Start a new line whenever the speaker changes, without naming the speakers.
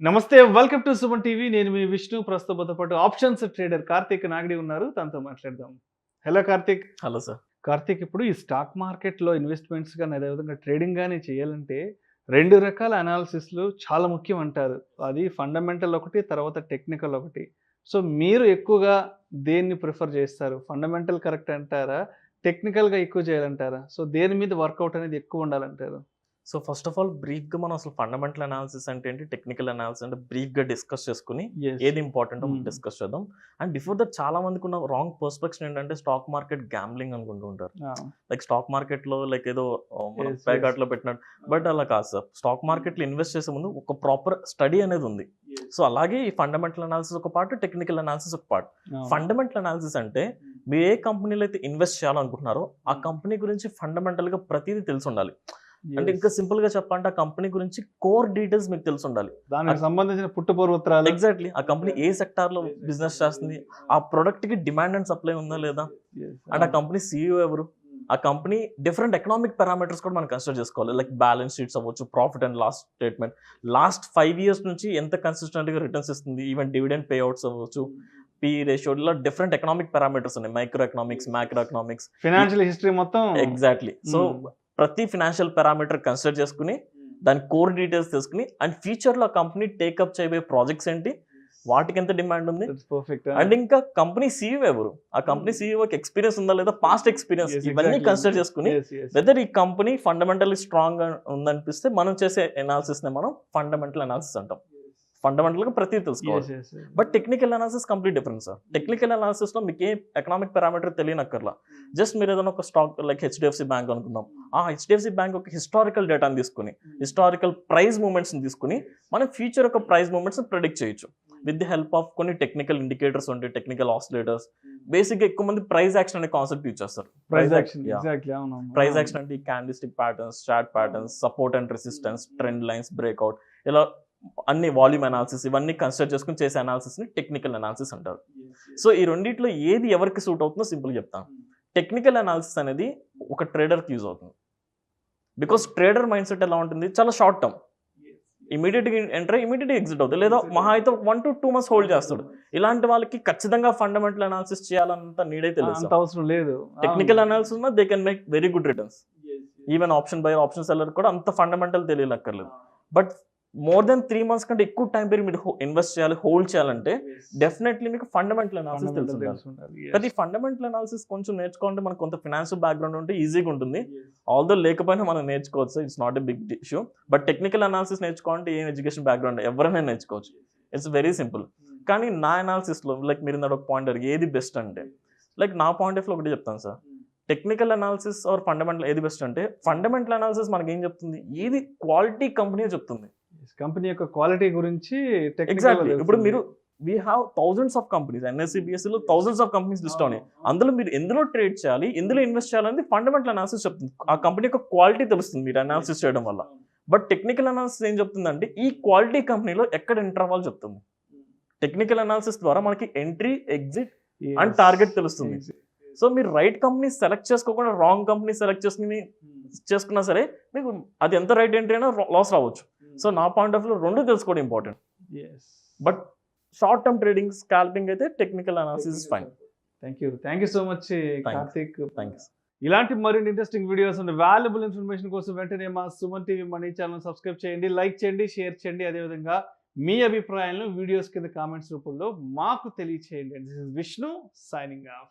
నమస్తే welcome to Suman TV. నేను మీ విష్ణు. ప్రస్తుతంతో పాటు ఆప్షన్స్ ట్రేడర్ కార్తీక్ నాగడి ఉన్నారు. తనతో మాట్లాడదాం. Hello Karthik.
Hello sir.
Karthik, ఇప్పుడు ఈ స్టాక్ మార్కెట్లో ఇన్వెస్ట్మెంట్స్ కానీ అదేవిధంగా ట్రేడింగ్ కానీ చేయాలంటే రెండు రకాల అనాలిసిస్లు చాలా ముఖ్యం అంటారు. అది ఫండమెంటల్ ఒకటి, తర్వాత టెక్నికల్ ఒకటి. సో మీరు ఎక్కువగా దేన్ని ప్రిఫర్ చేస్తారు? ఫండమెంటల్ కరెక్ట్ అంటారా, టెక్నికల్గా ఎక్కువ చేయాలంటారా? సో దేని మీద వర్కౌట్ అనేది ఎక్కువ ఉండాలంటారు?
సో ఫస్ట్ ఆఫ్ ఆల్ బ్రీఫ్గా మనం అసలు ఫండమెంటల్ అనాలిసిస్ అంటే ఏంటి, టెక్నికల్ అనాలిసిస్ అంటే బ్రీఫ్గా డిస్కస్ చేసుకుని ఏది ఇంపార్టెంట్ డిస్కస్ చేద్దాం. అండ్ బిఫోర్ దట్ చాలా మందికి ఉన్న రాంగ్ పర్స్పెక్షన్ ఏంటంటే స్టాక్ మార్కెట్ గ్యాంబ్లింగ్ అనుకుంటూ ఉంటారు. లైక్ స్టాక్ మార్కెట్లో లైక్ ఏదో ప్యాకాట్లో పెట్టినట్టు. బట్ అలా కాదు సార్. స్టాక్ మార్కెట్లో ఇన్వెస్ట్ చేసే ముందు ఒక ప్రాపర్ స్టడీ అనేది ఉంది. సో అలాగే ఈ ఫండమెంటల్ అనాలిసిస్ ఒక పార్ట్, టెక్నికల్ అనాలిసిస్ ఒక పార్ట్. ఫండమెంటల్ అనాలిసిస్ అంటే మీరు ఏ కంపెనీలో అయితే ఇన్వెస్ట్ చేయాలనుకుంటున్నారో ఆ కంపెనీ గురించి ఫండమెంటల్గా ప్రతిదీ తెలిసి ఉండాలి. అంటే ఇంకా సింపుల్ గా చెప్పాలంటే ఆ కంపెనీ గురించి కోర్ డీటెయిల్స్ మీకు తెలిసి ఉండాలి.
దానికి సంబంధించిన పుట్టుపూర్వోత్తరాలు,
ఎగ్జాక్ట్లీ ఆ కంపెనీ ఏ సెక్టార్ లో బిజినెస్ చేస్తుంది, ఆ ప్రొడక్ట్ కి డిమాండ్ అండ్ సప్లై ఉందా లేదా, అండ్ ఆ కంపెనీ సీఈఓ ఎవరు, ఆ కంపెనీ డిఫరెంట్ ఎకనామిక్ పారామీటర్స్ కూడా మనం కన్సిడర్ చేసుకోవాలి. లైక్ బ్యాలెన్స్ షీట్స్ అవ్వచ్చు, profit and loss statement, last 5 years నుంచి ఎంత కన్సిస్టెంట్ గా రిటర్న్స్ ఇస్తుంది, ఈవెన్ డివిడెండ్ పే అవుట్స్ అవ్వచ్చు, పీ రేషియో, ఇలా డిఫరెంట్ ఎకనామిక్ పారామీటర్స్ ఉన్నాయి. Micro economics, macro economics,
financial history మొత్తం.
ఎగ్జాక్ట్లీ. సో ప్రతి ఫినాన్షియల్ పారామీటర్ కన్సిడర్ చేసుకుని దాని కోర్ డీటెయిల్స్ తెలుసుకుని అండ్ ఫ్యూచర్లో ఆ కంపెనీ టేకప్ చేయబోయే ప్రాజెక్ట్స్ ఏంటి, వాటికి ఎంత డిమాండ్ ఉంది, అండ్ ఇంకా కంపెనీ సీఈఓ ఎవరు, ఆ కంపెనీ సీఈఓకి ఎక్స్పీరియన్స్ ఉందా లేదా, పాస్ట్ ఎక్స్పీరియన్స్, ఇవన్నీ కన్సిడర్ చేసుకుని వెదర్ ఈ కంపెనీ ఫండమెంటల్లీ స్ట్రాంగ్ గా ఉందనిపిస్తే మనం చేసే అనాలిసిస్ ని మనం ఫండమెంటల్ అనాలిసిస్ అంటాం. ఫండమెంటల్ గా ప్రతి తెలుసుకోవాలి. But technical analysis complete difference sir. Technical analysis లో మీకు ఏ ఎకనామిక్ పారామీటర్ తెలియనక్కర్లా. జస్ట్ మీరు ఏదైనా ఒక స్టాక్ లైక్ హెచ్డిఎఫ్సి బ్యాంక్ అనుకుందాం. ఆ హెచ్డిఎఫ్సి బ్యాంక్ ఒక హిస్టారికల్ డేటాని తీసుకుని, హిస్టారికల్ ప్రైస్ మూవ్మెంట్స్ ని తీసుకుని మనం ఫ్యూచర్ ఒక ప్రైస్ మూవ్మెంట్స్ ప్రెడిక్ట్ చేయొచ్చు విత్ ది హెల్ప్ ఆఫ్ కొన్ని టెక్నికల్ ఇండికేటర్స్ ఉంటాయి, టెక్నికల్ ఆసిలేటర్స్. బేసిక్ గా ఎక్కువ మంది ప్రైస్ యాక్షన్ అనే కాన్సెప్ట్ యూజ్ చేస్తారు. ప్రైస్ యాక్షన్ అంటే candlestick patterns, chart patterns, support and resistance, trend lines, breakout, ఇలా అన్ని వాల్యూమ్ అనాలిసిస్ ఇవన్నీ కన్సిడర్ చేసుకుని చేసే అనాలిసిస్ ని టెక్నికల్ అనాలిసిస్ అంటారు. సో ఈ రెండిట్లో ఏది ఎవరికి సూట్ అవుతుందో సింపుల్ చెప్తాను. టెక్నికల్ అనాలిసిస్ అనేది ఒక ట్రేడర్కి యూజ్ అవుతుంది. బికాస్ ట్రేడర్ మైండ్ సెట్ ఎలా ఉంటుంది, చాలా షార్ట్ టర్మ్, ఇమీడియట్గా ఎంటర్ ఇమీడియట్గా ఎగ్జిట్ అవుతుంది, లేదా మహా అయితే 1 to 2 months హోల్డ్ చేస్తాడు. ఇలాంటి వాళ్ళకి ఖచ్చితంగా ఫండమెంటల్ అనాలిసిస్ చేయాలంత నీడ్ అయితే
అవసరం లేదు.
Technical analysis they can make very good returns. Even option buyer, option seller కూడా అంత ఫండమెంటల్ తెలియనక్కర్లేదు. బట్ మోర్ దెన్ 3 months కంటే ఎక్కువ టైం పీరియడ్ మీరు ఇన్వెస్ట్ చేయాలి, హోల్డ్ చేయాలంటే డెఫినెట్లీ మీకు ఫండమెంటల్ అనాలిసిస్ తెలుసుండాలి. కానీ ఫండమెంటల్ అనాలిసిస్ కొంచెం నేర్చుకోవాలంటే మనకు కొంత ఫైనాన్షియల్ బ్యాక్గ్రౌండ్ ఉంటే ఈజీగా ఉంటుంది. ఆల్దో లేకపోయినా మనం నేర్చుకోవచ్చు, it's not a big issue. But technical analysis నేర్చుకోవాలంటే ఏం ఎడ్యుకేషన్ బ్యాక్గ్రౌండ్ ఎవరైనా నేర్చుకోవచ్చు. It's very simple. కానీ నా అనాలిసిస్లో లైక్ మీరు ఒక పాయింట్ అడిగి ఏది బెస్ట్ అంటే, లైక్ నా పాయింట్ ఆఫ్ లో ఒకటి చెప్తాను sir. Technical analysis or fundamental ఏది బెస్ట్ అంటే, ఫండమెంటల్ అనాలిసిస్ మనకి ఏం చెప్తుంది, ఏది క్వాలిటీ కంపెనీ చెప్తుంది,
కంపెనీ యొక్క క్వాలిటీ గురించి.
ఎగ్జాక్ట్లీ. ఇప్పుడు మీరు we have thousands of companies, NSE BSE లో థౌసండ్స్ ఆఫ్ కంపెనీస్ లిస్ట్ ఉన్నాయి. అందులో మీరు ఎందులో ట్రేడ్ చేయాలి, ఎందులో ఇన్వెస్ట్ చేయాలని ఫండమెంటల్ అనాలిసిస్ చెప్తుంది. ఆ కంపెనీ యొక్క క్వాలిటీ తెలుస్తుంది మీరు అనాలిసిస్ చేయడం వల్ల. బట్ టెక్నికల్ అనాలిసిస్ ఏం చెప్తుందంటే ఈ క్వాలిటీ కంపెనీలో ఎక్కడ ఎంటర్ అవ్వాలి చెప్తుంది. టెక్నికల్ అనాలిసిస్ ద్వారా మనకి ఎంట్రీ, ఎగ్జిట్ అండ్ టార్గెట్ తెలుస్తుంది. సో మీరు రైట్ కంపెనీ సెలెక్ట్ చేసుకోకుండా రాంగ్ కంపెనీ సెలెక్ట్ చేసుకున్నా సరే మీకు అది ఎంత రైట్ ఎంట్రీ అయినా లాస్ రావచ్చు. సో నా పాయింట్ ఆఫ్ వ్యూ రెండు తెలుసుకోవడం important. But short term trading, scalping అయితే technical analysis is fine.
Thank you so much Karthik.
Thanks.
ఇలాంటి మరిన్ని interesting videos and valuable information కోసం వెంటనే మా Suman TV money channel subscribe చేయండి, లైక్ చేయండి, షేర్ చేయండి. అదేవిధంగా మీ అభిప్రాయాలను వీడియోస్ కింద కామెంట్స్ రూపంలో మాకు తెలియచేయండి. This is Vishnu signing off.